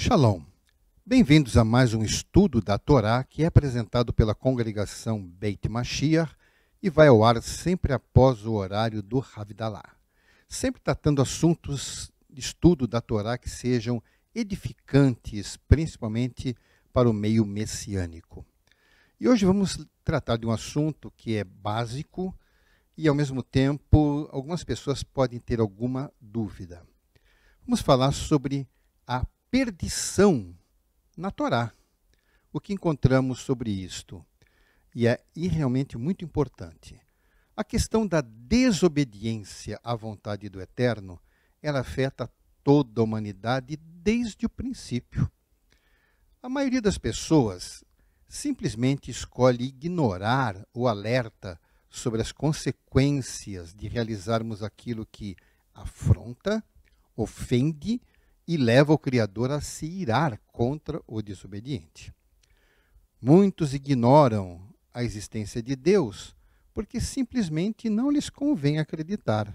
Shalom. Bem-vindos a mais um estudo da Torá que é apresentado pela congregação Beit Mashiach e vai ao ar sempre após o horário do Havdalah. Sempre tratando assuntos de estudo da Torá que sejam edificantes, principalmente para o meio messiânico. E hoje vamos tratar de um assunto que é básico e, ao mesmo tempo, algumas pessoas podem ter alguma dúvida. Vamos falar sobre a perdição na Torá. O que encontramos sobre isto? E é realmente muito importante. A questão da desobediência à vontade do Eterno, ela afeta toda a humanidade desde o princípio. A maioria das pessoas simplesmente escolhe ignorar o alerta sobre as consequências de realizarmos aquilo que afronta, ofende e leva o Criador a se irar contra o desobediente. Muitos ignoram a existência de Deus porque simplesmente não lhes convém acreditar.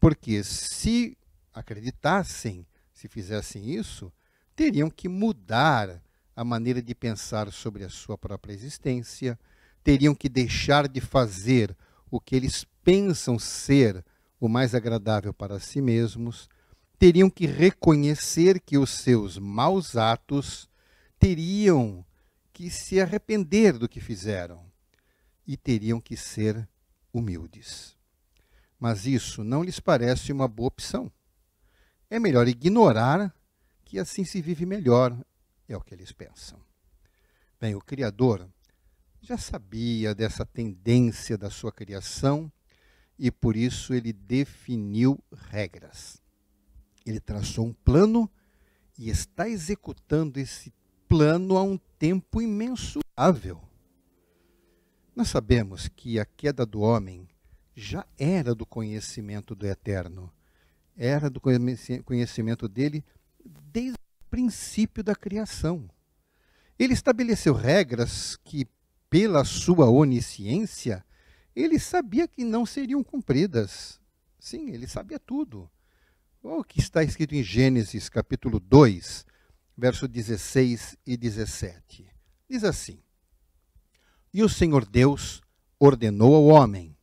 Porque se acreditassem, se fizessem isso, teriam que mudar a maneira de pensar sobre a sua própria existência, teriam que deixar de fazer o que eles pensam ser o mais agradável para si mesmos, teriam que reconhecer que os seus maus atos teriam que se arrepender do que fizeram e teriam que ser humildes. Mas isso não lhes parece uma boa opção. É melhor ignorar, que assim se vive melhor, é o que eles pensam. Bem, o Criador já sabia dessa tendência da sua criação e por isso ele definiu regras. Ele traçou um plano e está executando esse plano há um tempo imensurável. Nós sabemos que a queda do homem já era do conhecimento do Eterno. Era do conhecimento dele desde o princípio da criação. Ele estabeleceu regras que, pela sua onisciência, ele sabia que não seriam cumpridas. Sim, ele sabia tudo. Olha o que está escrito em Gênesis, capítulo 2, versos 16 e 17. Diz assim: E o Senhor Deus ordenou ao homem: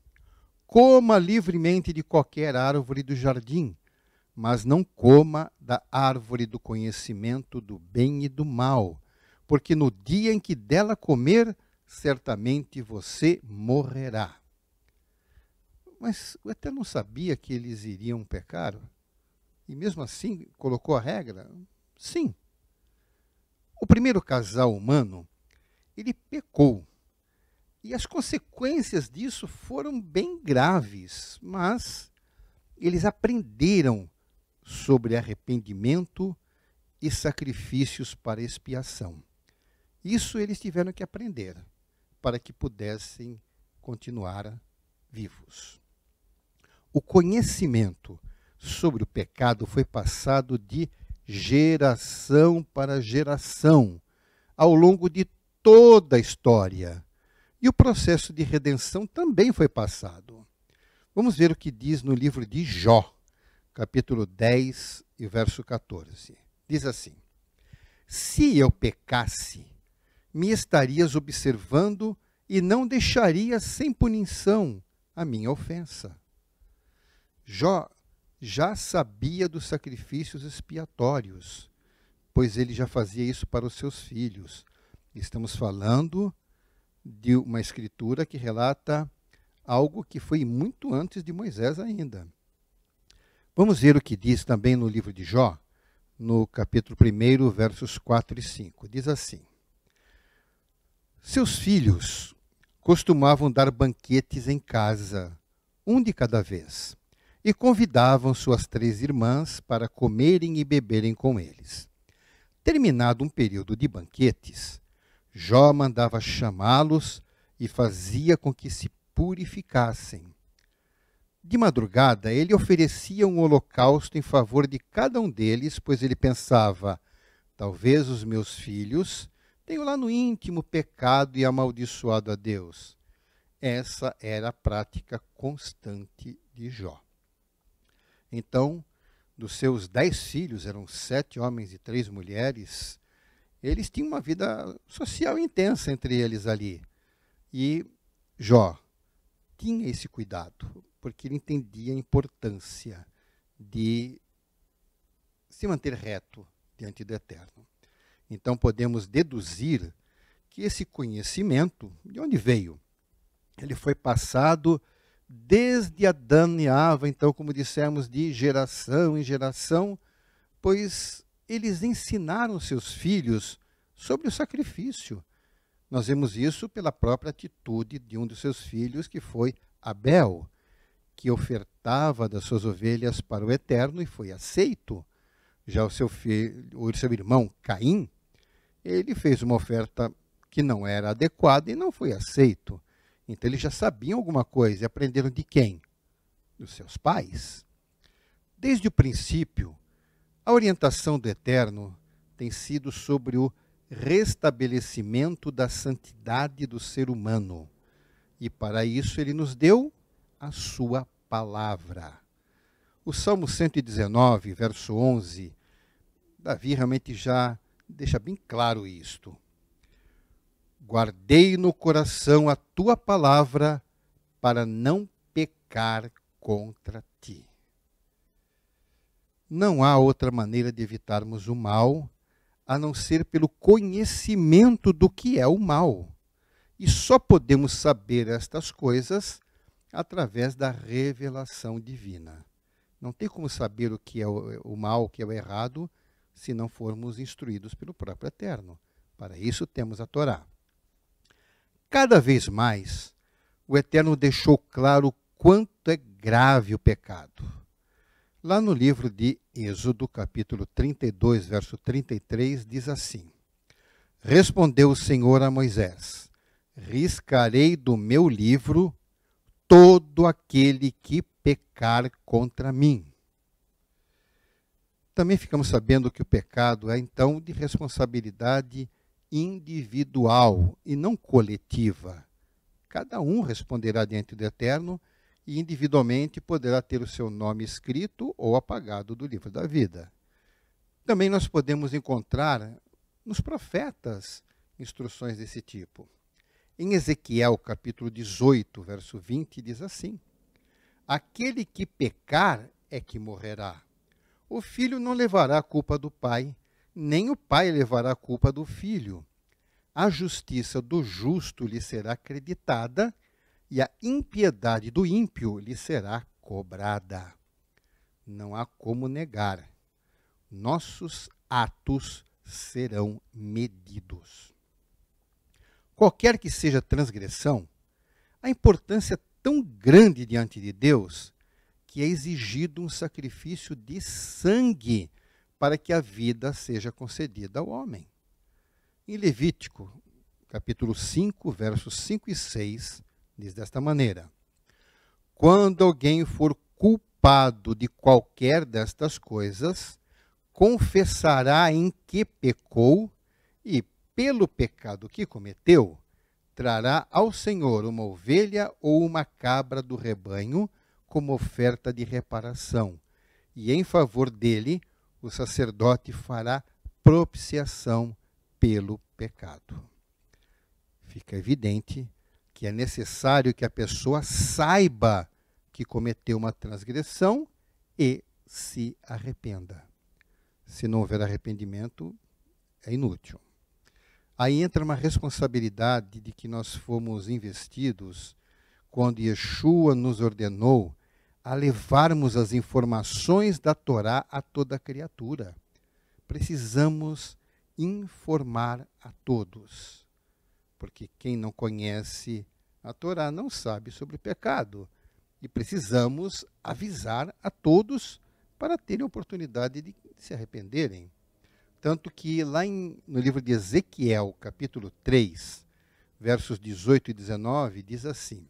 coma livremente de qualquer árvore do jardim, mas não coma da árvore do conhecimento do bem e do mal, porque no dia em que dela comer, certamente você morrerá. Mas o Eterno sabia que eles iriam pecar? E mesmo assim colocou a regra? Sim. O primeiro casal humano, ele pecou. E as consequências disso foram bem graves, mas eles aprenderam sobre arrependimento e sacrifícios para expiação. Isso eles tiveram que aprender para que pudessem continuar vivos. O conhecimento sobre o pecado foi passado de geração para geração, ao longo de toda a história. E o processo de redenção também foi passado. Vamos ver o que diz no livro de Jó, capítulo 10 e verso 14. Diz assim: Se eu pecasse, me estarias observando e não deixarias sem punição a minha ofensa. Jó já sabia dos sacrifícios expiatórios, pois ele já fazia isso para os seus filhos. Estamos falando de uma escritura que relata algo que foi muito antes de Moisés ainda. Vamos ver o que diz também no livro de Jó, no capítulo 1, versos 4 e 5. Diz assim: Seus filhos costumavam dar banquetes em casa, um de cada vez, e convidavam suas 3 irmãs para comerem e beberem com eles. Terminado um período de banquetes, Jó mandava chamá-los e fazia com que se purificassem. De madrugada, ele oferecia um holocausto em favor de cada um deles, pois ele pensava: talvez os meus filhos tenham lá no íntimo pecado e amaldiçoado a Deus. Essa era a prática constante de Jó. Então, dos seus 10 filhos, eram 7 homens e 3 mulheres, eles tinham uma vida social intensa entre eles ali. E Jó tinha esse cuidado, porque ele entendia a importância de se manter reto diante do Eterno. Então podemos deduzir que esse conhecimento, de onde veio? Ele foi passado desde Adão e Ava, então, como dissemos, de geração em geração, pois eles ensinaram seus filhos sobre o sacrifício. Nós vemos isso pela própria atitude de um dos seus filhos, que foi Abel, que ofertava das suas ovelhas para o Eterno e foi aceito. Já o seu irmão Caim, ele fez uma oferta que não era adequada e não foi aceito. Então eles já sabiam alguma coisa e aprenderam de quem? Dos seus pais. Desde o princípio, a orientação do Eterno tem sido sobre o restabelecimento da santidade do ser humano. E para isso ele nos deu a sua palavra. O Salmo 119, verso 11, Davi realmente já deixa bem claro isto. Guardei no coração a tua palavra para não pecar contra ti. Não há outra maneira de evitarmos o mal, a não ser pelo conhecimento do que é o mal. E só podemos saber estas coisas através da revelação divina. Não tem como saber o que é o mal, o que é o errado, se não formos instruídos pelo próprio Eterno. Para isso temos a Torá. Cada vez mais, o Eterno deixou claro quanto é grave o pecado. Lá no livro de Êxodo, capítulo 32, verso 33, diz assim: Respondeu o Senhor a Moisés: Riscarei do meu livro todo aquele que pecar contra mim. Também ficamos sabendo que o pecado é, então, de responsabilidade individual e não coletiva. Cada um responderá diante do Eterno e individualmente poderá ter o seu nome escrito ou apagado do livro da vida. Também nós podemos encontrar nos profetas instruções desse tipo. Em Ezequiel, capítulo 18, verso 20, diz assim: Aquele que pecar é que morrerá. O filho não levará a culpa do pai, nem o pai levará a culpa do filho. A justiça do justo lhe será acreditada e a impiedade do ímpio lhe será cobrada. Não há como negar. Nossos atos serão medidos. Qualquer que seja a transgressão, a importância é tão grande diante de Deus que é exigido um sacrifício de sangue para que a vida seja concedida ao homem. Em Levítico, capítulo 5, versos 5 e 6, diz desta maneira: Quando alguém for culpado de qualquer destas coisas, confessará em que pecou e, pelo pecado que cometeu, trará ao Senhor uma ovelha ou uma cabra do rebanho como oferta de reparação, e em favor dele o sacerdote fará propiciação pelo pecado. Fica evidente que é necessário que a pessoa saiba que cometeu uma transgressão e se arrependa. Se não houver arrependimento, é inútil. Aí entra uma responsabilidade de que nós fomos investidos quando Yeshua nos ordenou a levarmos as informações da Torá a toda criatura. Precisamos informar a todos, porque quem não conhece a Torá não sabe sobre o pecado. E precisamos avisar a todos para terem a oportunidade de se arrependerem. Tanto que lá no livro de Ezequiel, capítulo 3, versos 18 e 19, diz assim: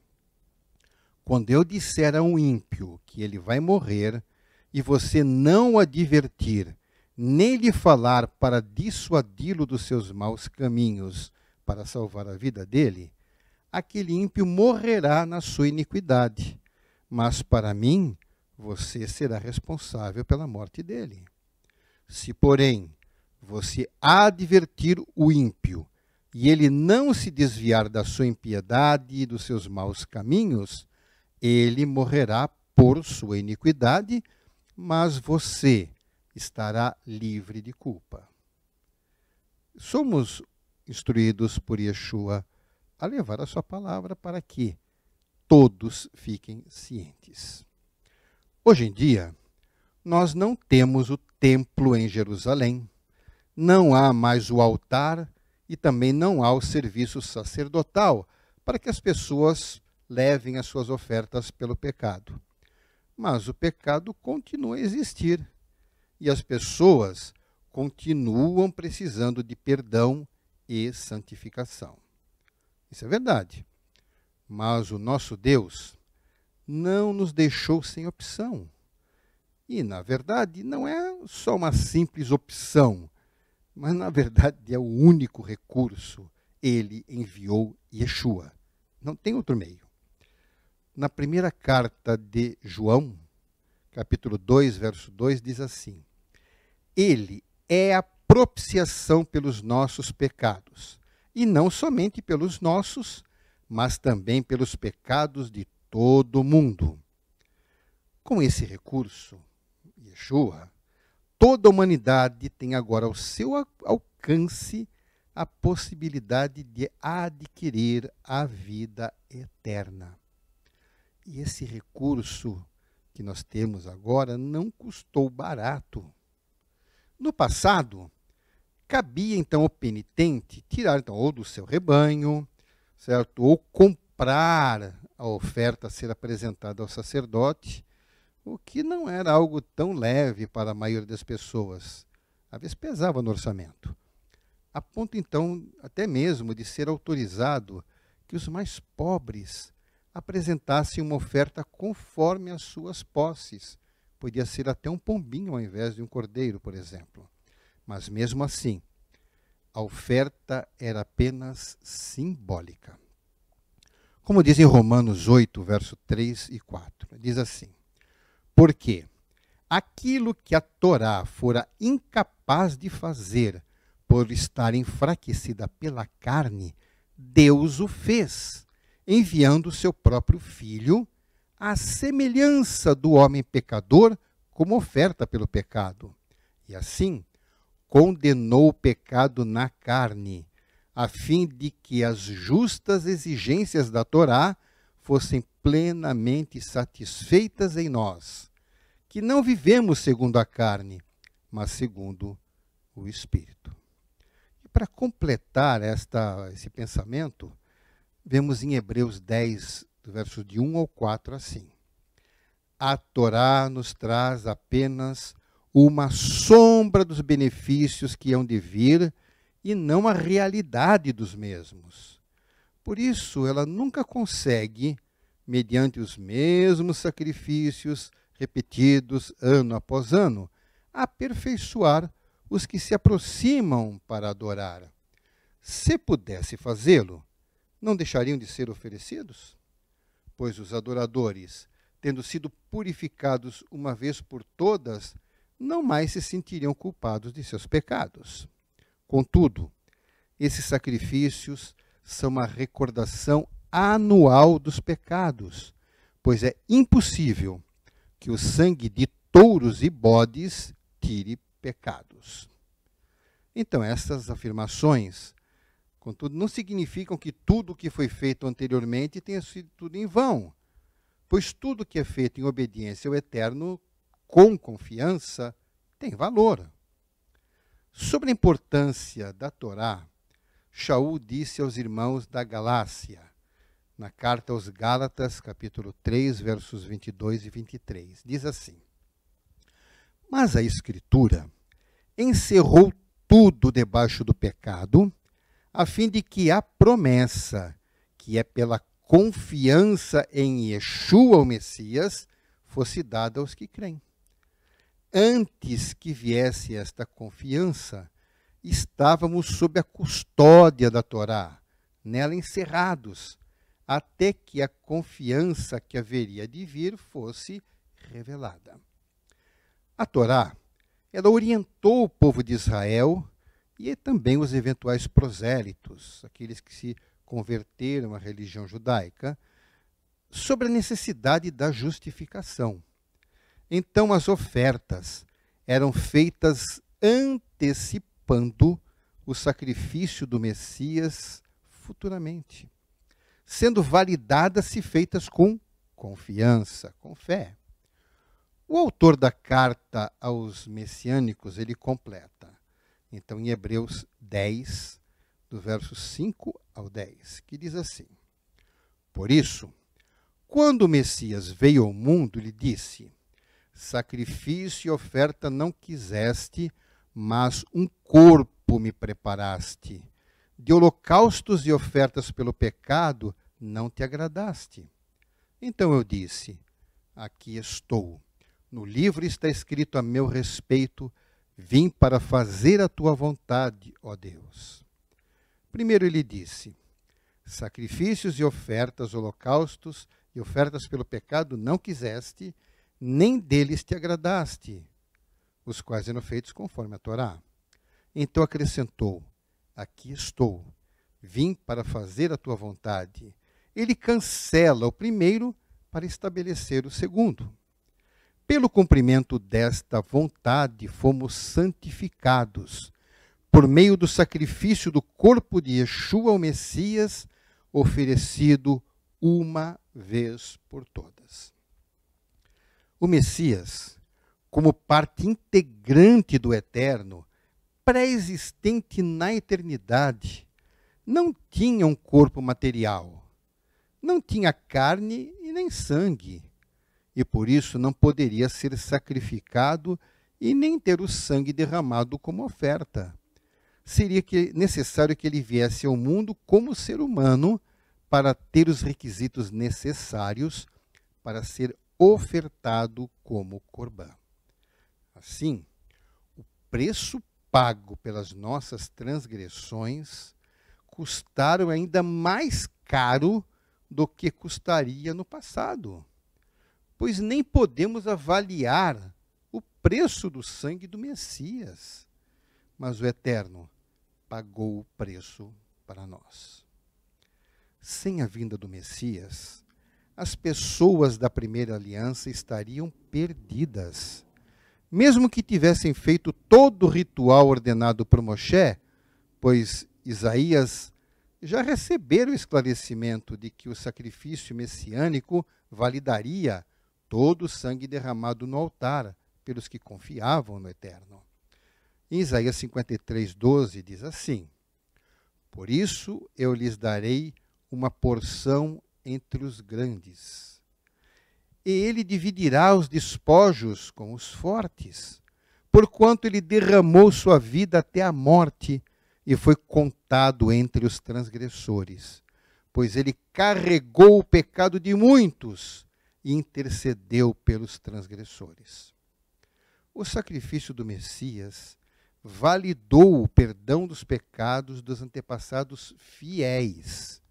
Quando eu disser a um ímpio que ele vai morrer, e você não o advertir, nem lhe falar para dissuadi-lo dos seus maus caminhos, para salvar a vida dele, aquele ímpio morrerá na sua iniquidade. Mas para mim, você será responsável pela morte dele. Se, porém, você advertir o ímpio e ele não se desviar da sua impiedade e dos seus maus caminhos, ele morrerá por sua iniquidade, mas você estará livre de culpa. Somos instruídos por Yeshua a levar a sua palavra para que todos fiquem cientes. Hoje em dia, nós não temos o templo em Jerusalém, não há mais o altar e também não há o serviço sacerdotal para que as pessoas levem as suas ofertas pelo pecado. Mas o pecado continua a existir e as pessoas continuam precisando de perdão e santificação. Isso é verdade. Mas o nosso Deus não nos deixou sem opção. E, na verdade, não é só uma simples opção, mas, na verdade, é o único recurso. Ele enviou Yeshua. Não tem outro meio. Na primeira carta de João, capítulo 2, verso 2, diz assim: Ele é a propiciação pelos nossos pecados, e não somente pelos nossos, mas também pelos pecados de todo o mundo. Com esse recurso, Yeshua, toda a humanidade tem agora ao seu alcance a possibilidade de adquirir a vida eterna. E esse recurso que nós temos agora não custou barato. No passado, cabia então ao penitente tirar então ou do seu rebanho, certo? Ou comprar a oferta a ser apresentada ao sacerdote, o que não era algo tão leve para a maioria das pessoas. Às vezes pesava no orçamento. A ponto então até mesmo de ser autorizado que os mais pobres apresentassem uma oferta conforme as suas posses. Podia ser até um pombinho ao invés de um cordeiro, por exemplo. Mas mesmo assim, a oferta era apenas simbólica. Como diz em Romanos 8, verso 3 e 4, diz assim: Porque aquilo que a Torá fora incapaz de fazer por estar enfraquecida pela carne, Deus o fez, enviando o seu próprio Filho, à semelhança do homem pecador, como oferta pelo pecado. E assim, condenou o pecado na carne, a fim de que as justas exigências da Torá fossem plenamente satisfeitas em nós, que não vivemos segundo a carne, mas segundo o Espírito. E para completar esse pensamento, vemos em Hebreus 10, do verso de 1 ao 4, assim: A Torá nos traz apenas uma sombra dos benefícios que hão de vir e não a realidade dos mesmos. Por isso, ela nunca consegue, mediante os mesmos sacrifícios repetidos ano após ano, aperfeiçoar os que se aproximam para adorar. Se pudesse fazê-lo, não deixariam de ser oferecidos? Pois os adoradores, tendo sido purificados uma vez por todas, não mais se sentiriam culpados de seus pecados. Contudo, esses sacrifícios são uma recordação anual dos pecados, pois é impossível que o sangue de touros e bodes tire pecados. Então, essas afirmações, contudo, não significam que tudo o que foi feito anteriormente tenha sido tudo em vão, pois tudo que é feito em obediência ao Eterno, com confiança, tem valor. Sobre a importância da Torá, Shaul disse aos irmãos da Galácia, na carta aos Gálatas, capítulo 3, versos 22 e 23, diz assim: Mas a Escritura encerrou tudo debaixo do pecado, a fim de que a promessa, que é pela confiança em Yeshua, o Messias, fosse dada aos que creem. Antes que viesse esta confiança, estávamos sob a custódia da Torá, nela encerrados, até que a confiança que haveria de vir fosse revelada. A Torá, ela orientou o povo de Israel e também os eventuais prosélitos, aqueles que se converteram à religião judaica, sobre a necessidade da justificação. Então, as ofertas eram feitas antecipando o sacrifício do Messias futuramente, sendo validadas se feitas com confiança, com fé. O autor da carta aos messiânicos, ele completa, então, em Hebreus 10, do verso 5 ao 10, que diz assim: Por isso, quando o Messias veio ao mundo, lhe disse: Sacrifício e oferta não quiseste, mas um corpo me preparaste. De holocaustos e ofertas pelo pecado não te agradaste. Então eu disse: Aqui estou. No livro está escrito a meu respeito: Vim para fazer a tua vontade, ó Deus. Primeiro ele disse: Sacrifícios e ofertas, holocaustos e ofertas pelo pecado não quiseste, nem deles te agradaste, os quais eram feitos conforme a Torá. Então acrescentou: Aqui estou, vim para fazer a tua vontade. Ele cancela o primeiro para estabelecer o segundo. Pelo cumprimento desta vontade, fomos santificados, por meio do sacrifício do corpo de Yeshua, o Messias, oferecido uma vez por todas. O Messias, como parte integrante do Eterno, pré-existente na eternidade, não tinha um corpo material, não tinha carne e nem sangue, e por isso não poderia ser sacrificado e nem ter o sangue derramado como oferta. Seria necessário que ele viesse ao mundo como ser humano para ter os requisitos necessários para ser ofertado como corbã. Assim, o preço pago pelas nossas transgressões custaram ainda mais caro do que custaria no passado, pois nem podemos avaliar o preço do sangue do Messias, mas o Eterno pagou o preço para nós. Sem a vinda do Messias, as pessoas da primeira aliança estariam perdidas. Mesmo que tivessem feito todo o ritual ordenado por Moshe, pois Isaías já recebera o esclarecimento de que o sacrifício messiânico validaria todo o sangue derramado no altar pelos que confiavam no Eterno. Em Isaías 53:12 diz assim: Por isso eu lhes darei uma porção entre os grandes, e ele dividirá os despojos com os fortes, porquanto ele derramou sua vida até a morte e foi contado entre os transgressores, pois ele carregou o pecado de muitos e intercedeu pelos transgressores. O sacrifício do Messias validou o perdão dos pecados dos antepassados fiéis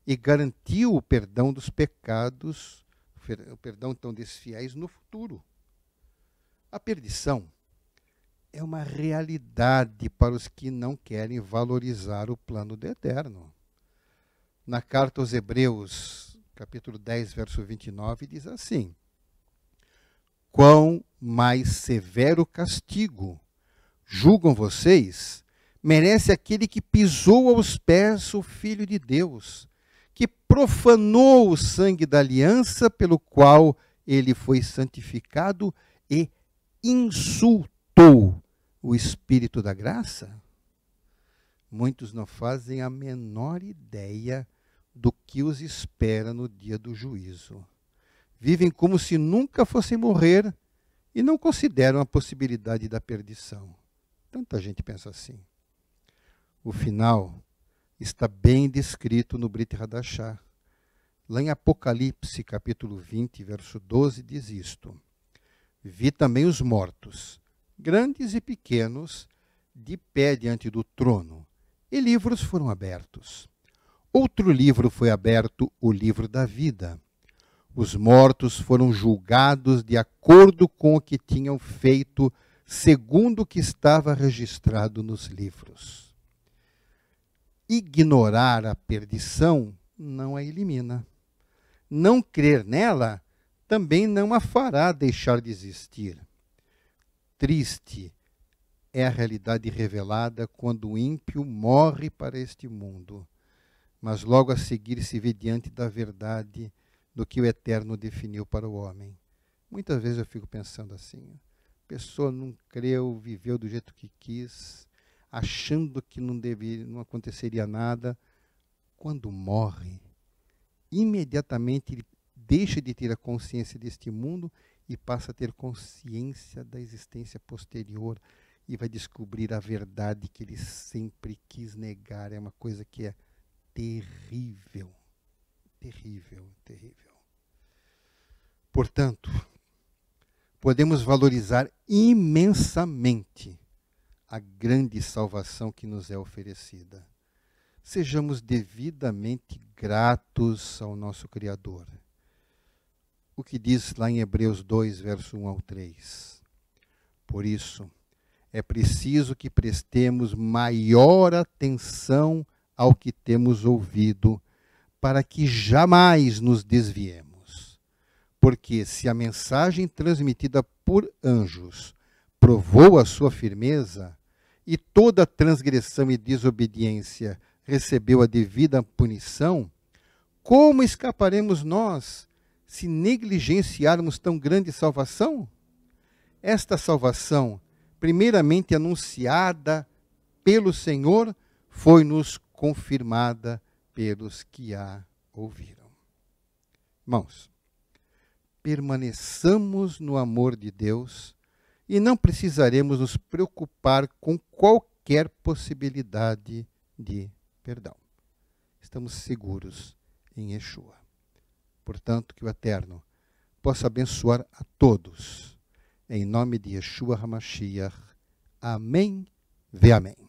e garantiu o perdão dos pecados, o perdão então desses fiéis no futuro. A perdição é uma realidade para os que não querem valorizar o plano do Eterno. Na carta aos Hebreus, capítulo 10, verso 29, diz assim: Quão mais severo castigo, julgam vocês, merece aquele que pisou aos pés o Filho de Deus, que profanou o sangue da aliança pelo qual ele foi santificado e insultou o Espírito da graça? Muitos não fazem a menor ideia do que os espera no dia do juízo. Vivem como se nunca fossem morrer e não consideram a possibilidade da perdição. Tanta gente pensa assim. O final está bem descrito no Brit Hadashah. Lá em Apocalipse, capítulo 20, verso 12, diz isto: Vi também os mortos, grandes e pequenos, de pé diante do trono, e livros foram abertos. Outro livro foi aberto, o livro da vida. Os mortos foram julgados de acordo com o que tinham feito, segundo o que estava registrado nos livros. Ignorar a perdição não a elimina. Não crer nela também não a fará deixar de existir. Triste é a realidade revelada quando o ímpio morre para este mundo, mas logo a seguir se vê diante da verdade do que o Eterno definiu para o homem. Muitas vezes eu fico pensando assim, a pessoa não creu, viveu do jeito que quis, achando que não aconteceria nada. Quando morre, imediatamente ele deixa de ter a consciência deste mundo e passa a ter consciência da existência posterior e vai descobrir a verdade que ele sempre quis negar. É uma coisa que é terrível, terrível, terrível. Portanto, podemos valorizar imensamente a grande salvação que nos é oferecida. Sejamos devidamente gratos ao nosso Criador. O que diz lá em Hebreus 2, verso 1 ao 3. Por isso, é preciso que prestemos maior atenção ao que temos ouvido, para que jamais nos desviemos. Porque se a mensagem transmitida por anjos provou a sua firmeza, e toda transgressão e desobediência recebeu a devida punição, como escaparemos nós se negligenciarmos tão grande salvação? Esta salvação, primeiramente anunciada pelo Senhor, foi-nos confirmada pelos que a ouviram. Irmãos, permaneçamos no amor de Deus e não precisaremos nos preocupar com qualquer possibilidade de perdão. Estamos seguros em Yeshua. Portanto, que o Eterno possa abençoar a todos. Em nome de Yeshua HaMashiach. Amém. Ve amém.